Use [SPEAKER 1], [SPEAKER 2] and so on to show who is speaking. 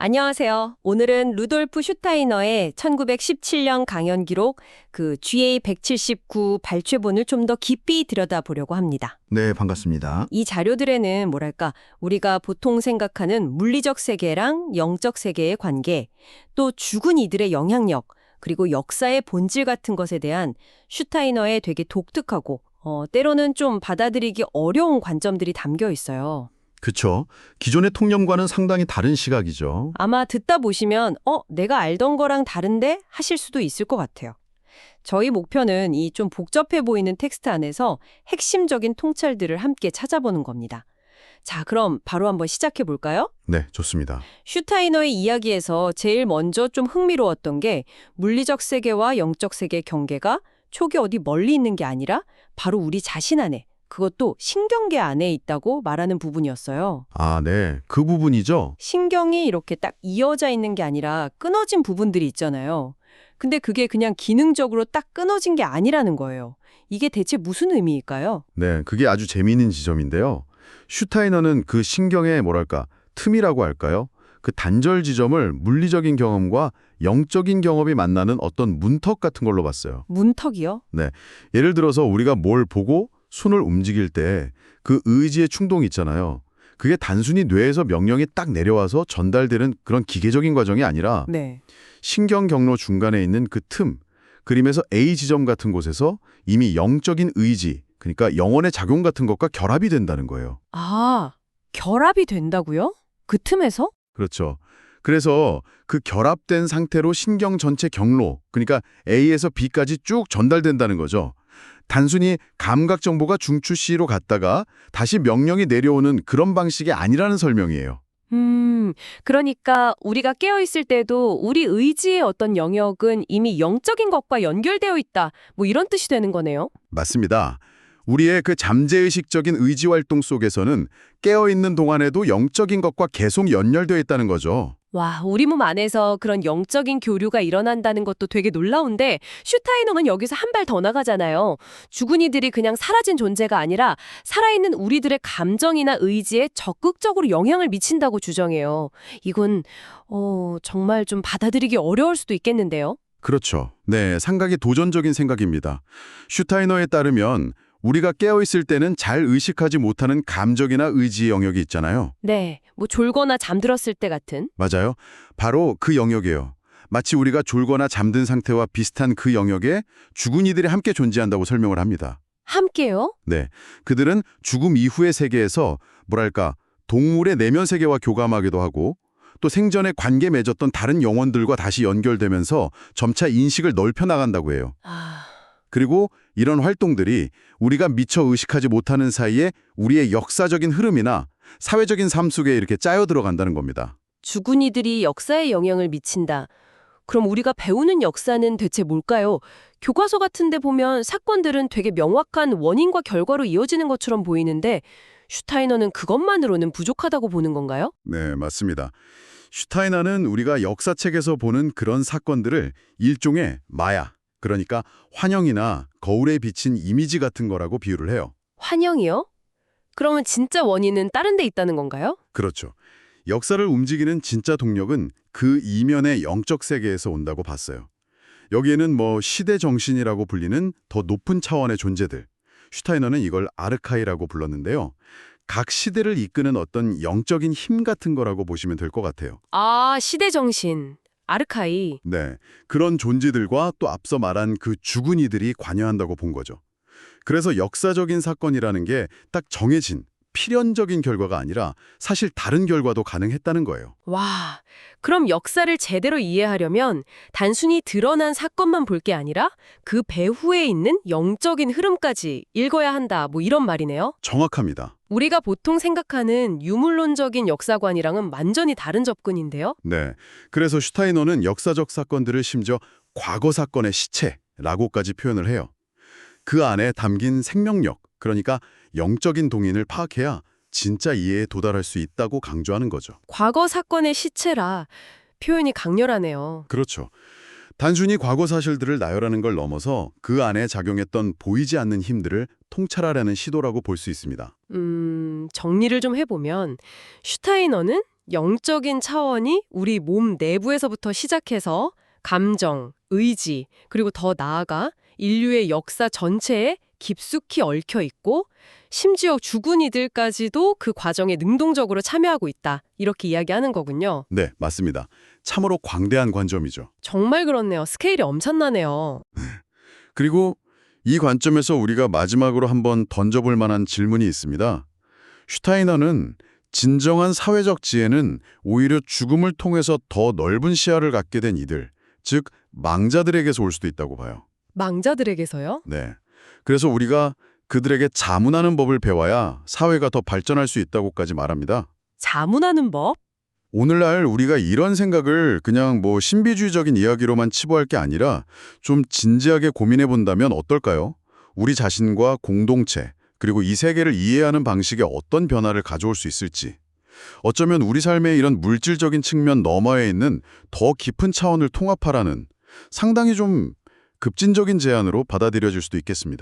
[SPEAKER 1] 안녕하세요. 오늘은 루돌프 슈타이너의 1917년 강연 기록 GA179 발췌본을 좀 더 깊이 들여다보려고 합니다.
[SPEAKER 2] 네, 반갑습니다.
[SPEAKER 1] 이 자료들에는 우리가 보통 생각하는 물리적 세계랑 영적 세계의 관계, 또 죽은 이들의 영향력, 그리고 역사의 본질 같은 것에 대한 슈타이너의 되게 독특하고 때로는 좀 받아들이기 어려운 관점들이 담겨 있어요.
[SPEAKER 2] 그쵸. 기존의 통념과는 상당히 다른 시각이죠.
[SPEAKER 1] 아마 듣다 보시면 내가 알던 거랑 다른데? 하실 수도 있을 것 같아요. 저희 목표는 이 좀 복잡해 보이는 텍스트 안에서 핵심적인 통찰들을 함께 찾아보는 겁니다. 자, 그럼 바로 한번 시작해 볼까요?
[SPEAKER 2] 네, 좋습니다.
[SPEAKER 1] 슈타이너의 이야기에서 제일 먼저 좀 흥미로웠던 게 물리적 세계와 영적 세계의 경계가 촉이 어디 멀리 있는 게 아니라 바로 우리 자신 안에, 그것도 신경계 안에 있다고 말하는 부분이었어요.
[SPEAKER 2] 아, 네. 그 부분이죠.
[SPEAKER 1] 신경이 이렇게 딱 이어져 있는 게 아니라 끊어진 부분들이 있잖아요. 근데 그게 그냥 기능적으로 딱 끊어진 게 아니라는 거예요. 이게 대체 무슨 의미일까요?
[SPEAKER 2] 네, 그게 아주 재미있는 지점인데요. 슈타이너는 그 신경의 틈이라고 할까요? 그 단절 지점을 물리적인 경험과 영적인 경험이 만나는 어떤 문턱 같은 걸로 봤어요.
[SPEAKER 1] 문턱이요?
[SPEAKER 2] 네. 예를 들어서 우리가 뭘 보고 손을 움직일 때 그 의지의 충동이 있잖아요. 그게 단순히 뇌에서 명령이 딱 내려와서 전달되는 그런 기계적인 과정이 아니라
[SPEAKER 1] 네.
[SPEAKER 2] 신경 경로 중간에 있는 그 틈, 그림에서 A 지점 같은 곳에서 이미 영적인 의지, 그러니까 영혼의 작용 같은 것과 결합이 된다는 거예요.
[SPEAKER 1] 아, 결합이 된다고요? 그 틈에서?
[SPEAKER 2] 그렇죠. 그래서 그 결합된 상태로 신경 전체 경로, 그러니까 A에서 B까지 쭉 전달된다는 거죠. 단순히 감각 정보가 중추 C로 갔다가 다시 명령이 내려오는 그런 방식이 아니라는 설명이에요.
[SPEAKER 1] 그러니까 우리가 깨어있을 때도 우리 의지의 어떤 영역은 이미 영적인 것과 연결되어 있다. 뭐 이런 뜻이 되는 거네요.
[SPEAKER 2] 맞습니다. 우리의 그 잠재의식적인 의지 활동 속에서는 깨어있는 동안에도 영적인 것과 계속 연결되어 있다는 거죠.
[SPEAKER 1] 와, 우리 몸 안에서 그런 영적인 교류가 일어난다는 것도 되게 놀라운데 슈타이너는 여기서 한 발 더 나가잖아요. 죽은 이들이 그냥 사라진 존재가 아니라 살아있는 우리들의 감정이나 의지에 적극적으로 영향을 미친다고 주장해요. 이건 정말 좀 받아들이기 어려울 수도 있겠는데요.
[SPEAKER 2] 그렇죠. 네, 상당히 도전적인 생각입니다. 슈타이너에 따르면 우리가 깨어있을 때는 잘 의식하지 못하는 감정이나 의지의 영역이 있잖아요.
[SPEAKER 1] 네, 뭐 졸거나 잠들었을 때 같은.
[SPEAKER 2] 맞아요. 바로 그 영역이에요. 마치 우리가 졸거나 잠든 상태와 비슷한 그 영역에 죽은 이들이 함께 존재한다고 설명을 합니다.
[SPEAKER 1] 함께요?
[SPEAKER 2] 네, 그들은 죽음 이후의 세계에서 동물의 내면 세계와 교감하기도 하고 또 생전에 관계 맺었던 다른 영혼들과 다시 연결되면서 점차 인식을 넓혀 나간다고 해요. 그리고 이런 활동들이 우리가 미처 의식하지 못하는 사이에 우리의 역사적인 흐름이나 사회적인 삶 속에 이렇게 짜여 들어간다는 겁니다.
[SPEAKER 1] 죽은 이들이 역사에 영향을 미친다. 그럼 우리가 배우는 역사는 대체 뭘까요? 교과서 같은 데 보면 사건들은 되게 명확한 원인과 결과로 이어지는 것처럼 보이는데 슈타이너는 그것만으로는 부족하다고 보는 건가요?
[SPEAKER 2] 네, 맞습니다. 슈타이너는 우리가 역사책에서 보는 그런 사건들을 일종의 마야, 그러니까 환영이나 거울에 비친 이미지 같은 거라고 비유를 해요.
[SPEAKER 1] 환영이요? 그러면 진짜 원인은 다른 데 있다는 건가요?
[SPEAKER 2] 그렇죠. 역사를 움직이는 진짜 동력은 그 이면의 영적 세계에서 온다고 봤어요. 여기에는 시대 정신이라고 불리는 더 높은 차원의 존재들. 슈타이너는 이걸 아르카이라고 불렀는데요. 각 시대를 이끄는 어떤 영적인 힘 같은 거라고 보시면 될 것 같아요.
[SPEAKER 1] 아, 시대 정신. 아르카이.
[SPEAKER 2] 네, 그런 존재들과 또 앞서 말한 그 죽은 이들이 관여한다고 본 거죠. 그래서 역사적인 사건이라는 게 딱 정해진 필연적인 결과가 아니라 사실 다른 결과도 가능했다는 거예요.
[SPEAKER 1] 와, 그럼 역사를 제대로 이해하려면 단순히 드러난 사건만 볼 게 아니라 그 배후에 있는 영적인 흐름까지 읽어야 한다. 뭐 이런 말이네요.
[SPEAKER 2] 정확합니다.
[SPEAKER 1] 우리가 보통 생각하는 유물론적인 역사관이랑은 완전히 다른 접근인데요.
[SPEAKER 2] 네, 그래서 슈타이너는 역사적 사건들을 심지어 과거 사건의 시체라고까지 표현을 해요. 그 안에 담긴 생명력, 그러니까 영적인 동인을 파악해야 진짜 이해에 도달할 수 있다고 강조하는 거죠.
[SPEAKER 1] 과거 사건의 시체라 표현이 강렬하네요.
[SPEAKER 2] 그렇죠. 단순히 과거 사실들을 나열하는 걸 넘어서 그 안에 작용했던 보이지 않는 힘들을 통찰하려는 시도라고 볼 수 있습니다.
[SPEAKER 1] 정리를 좀 해보면 슈타이너는 영적인 차원이 우리 몸 내부에서부터 시작해서 감정, 의지, 그리고 더 나아가 인류의 역사 전체에 깊숙이 얽혀 있고 심지어 죽은 이들까지도 그 과정에 능동적으로 참여하고 있다. 이렇게 이야기하는 거군요.
[SPEAKER 2] 네, 맞습니다. 참으로 광대한 관점이죠.
[SPEAKER 1] 정말 그렇네요. 스케일이 엄청나네요.
[SPEAKER 2] 그리고 이 관점에서 우리가 마지막으로 한번 던져볼 만한 질문이 있습니다. 슈타이너는 진정한 사회적 지혜는 오히려 죽음을 통해서 더 넓은 시야를 갖게 된 이들, 즉 망자들에게서 올 수도 있다고 봐요.
[SPEAKER 1] 망자들에게서요?
[SPEAKER 2] 네. 그래서 우리가 그들에게 자문하는 법을 배워야 사회가 더 발전할 수 있다고까지 말합니다.
[SPEAKER 1] 자문하는 법?
[SPEAKER 2] 오늘날 우리가 이런 생각을 그냥 신비주의적인 이야기로만 치부할 게 아니라 좀 진지하게 고민해 본다면 어떨까요? 우리 자신과 공동체, 그리고 이 세계를 이해하는 방식에 어떤 변화를 가져올 수 있을지. 어쩌면 우리 삶의 이런 물질적인 측면 너머에 있는 더 깊은 차원을 통합하라는 상당히 좀 급진적인 제안으로 받아들여질 수도 있겠습니다.